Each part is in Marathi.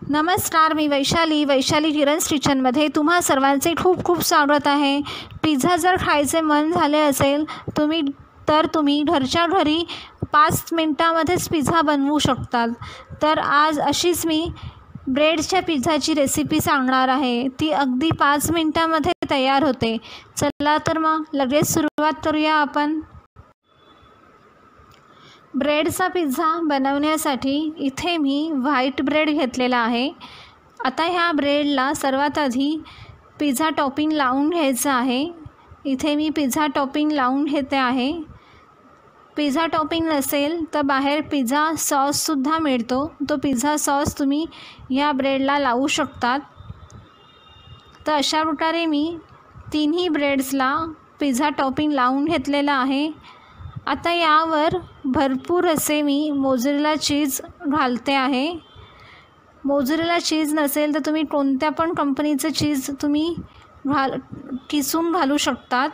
नमस्कार, मी वैशाली किरण्स किचनमध्ये तुम्हा सर्वांचे खूप खूप स्वागत आहे। पिझ्झा जर खायचे मन झाले असेल तुम्ही घरच्या घरी 5 मिनिटांमध्येच पिझ्झा बनवू शकतात। तर आज अशीच मी ब्रेडच्या पिझ्झाची रेसिपी सांगणार आहे। ती अगदी 5 मिनिटांमध्ये तयार होते। चला तर मग लगेच सुरुवात करूया आपण। ब्रेडचा पिझ्झा बनवण्यासाठी इथे मी व्हाईट ब्रेड घेतलेला आहे। आता ह्या ब्रेडला सर्वात आधी पिझ्झा टॉपिंग लावून घ्यायचं आहे। इथे मी पिझ्झा टॉपिंग लावून घेते आहे। पिझ्झा टॉपिंग नसेल तर बाहेर पिझ्झा सॉससुद्धा मिळतो, तो पिझ्झा सॉस तुम्ही ह्या ब्रेडला लावू शकतात। तर अशा प्रकारे मी तिन्ही ब्रेड्सला पिझ्झा टॉपिंग लावून घेतलेला आहे। आता यावर भरपूर असे मी मोझरेला चीज घालते आहे। मोझरेला चीज नसेल तर तुम्ही कोणत्या पण कंपनीचं चीज तुम्ही किसून घालू शकतात।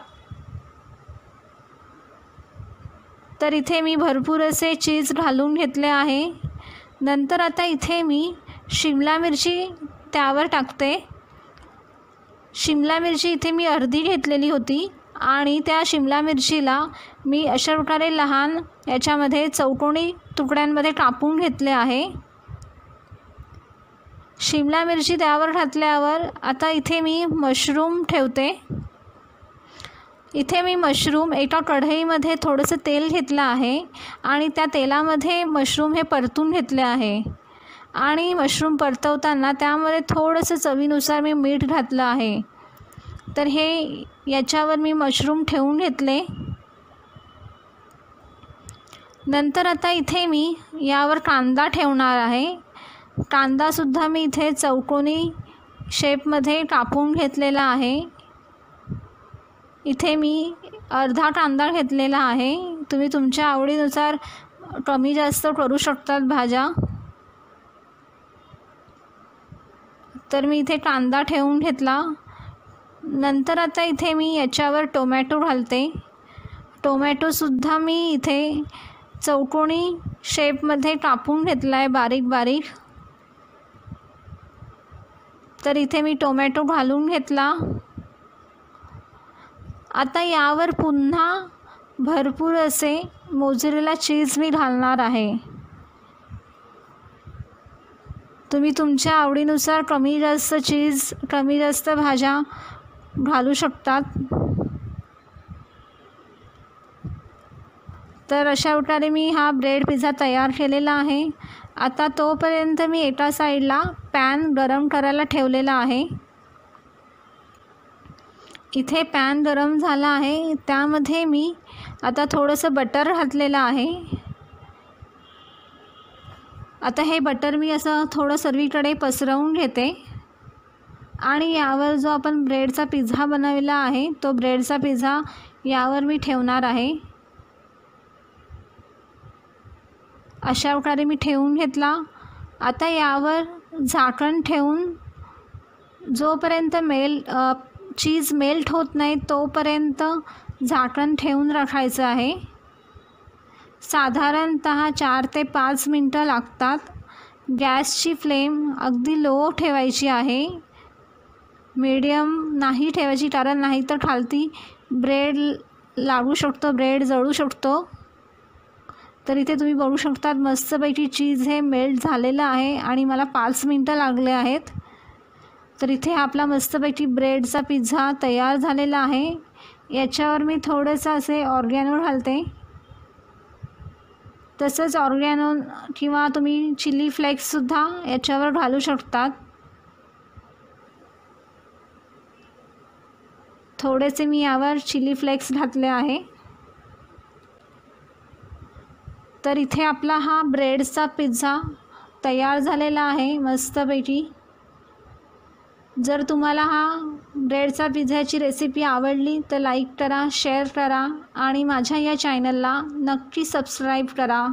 तर इथे मी भरपूर असे चीज घालून घेतले आहे। नंतर आता इथे मी शिमला मिरची त्यावर टाकते। शिमला मिरची इथे मी अर्धी घेतलेली होती आणि त्या शिमला मिरचीला मी अशा प्रकारे लहान याच्यामध्ये चौकोनी तुकड्यांमध्ये कापून घेतले आहे। शिमला मिरची त्यावर घातल्यावर आता इथे मी मशरूम ठेवते। इथे मी मशरूम एका कढईमध्ये थोडंसं तेल घेतलं आहे आणि त्या तेलामध्ये मशरूम हे परतून घेतले आहे। आणि मशरूम परतवताना त्यामध्ये थोडंसं चवीनुसार मी मीठ घातलं आहे। तर हे याच्यावर मी मशरूम ठेवून घेतले। नंतर आता इथे मी यावर कांदा ठेवणार आहे। कांदासुद्धा मी इथे चौकोनी शेपमध्ये कापून घेतलेला आहे। इथे मी अर्धा कांदा घेतलेला आहे। तुम्ही तुमच्या आवडीनुसार कमी जास्त करू शकतात भाज्या। तर मी इथे कांदा ठेवून घेतला। नंतर आता इथे मी याच्यावर टोमॅटो घालते। टोमॅटोसुद्धा मी इथे चौकोनी शेपमध्ये कापून घेतला आहे बारीक बारीक। तर इथे मी टोमॅटो घालून घेतला। आता यावर पुन्हा भरपूर असे मोझरेला चीज मी घालणार आहे। तुम्ही तुमच्या आवडीनुसार कमी जास्त चीज कमी जास्त भाज्या घालू शकतात। तर अशा प्रकारे मी हा ब्रेड पिझ्झा तयार केलेला आहे। आता तोपर्यंत मी एका साईडला पॅन गरम करायला ठेवलेला आहे। इथे पॅन गरम झाला आहे, त्यामध्ये मी आता थोडंसं बटर घातलेलं आहे। आता हे बटर मी असं थोडं सर्वीकडे पसरवून घेते आणि यावर जो आपण ब्रेडचा पिझ्झा बनवलेला आहे तो ब्रेडचा पिझ्झा यावर मी ठेवणार आहे। अशा प्रकारे मी ठेवून घेतला। आता यावर झाकण ठेवून जोपर्यंत चीज मेल्ट होत नाही तोपर्यंत झाकण ठेवून राखायचं आहे। साधारणतः 4 ते 5 मिनटं लागतात। गॅसची फ्लेम अगदी लो ठेवायची आहे, मीडियम नाही ठेवायची, कारण नाही तर खालती ब्रेड लागू शकतो, ब्रेड जळू शकतो। तर इथे तुम्ही बघू शकतात मस्तपैकी चीज हे मेल्ट झालेलं आहे आणि मला 5 मिनटं लागले आहेत। तर इथे आपला मस्तपैकी ब्रेडचा पिझ्झा तयार झालेला आहे। याच्यावर मी थोडंसं असे ऑर्गॅनो घालते। तसंच ऑर्गॅनो किंवा तुम्ही चिली फ्लेक्ससुद्धा याच्यावर घालू शकतात। थोडेसे मी यावर चिली फ्लेक्स घातले आहे। तर इथे आपला हा ब्रेडचा पिझ्झा तयार झालेला आहे मस्तपैकी। जर तुम्हाला हा ब्रेडचा पिझ्झाची रेसिपी आवडली तर लाईक करा, शेअर करा आणि माझ्या या चॅनलला नक्की सबस्क्राईब करा।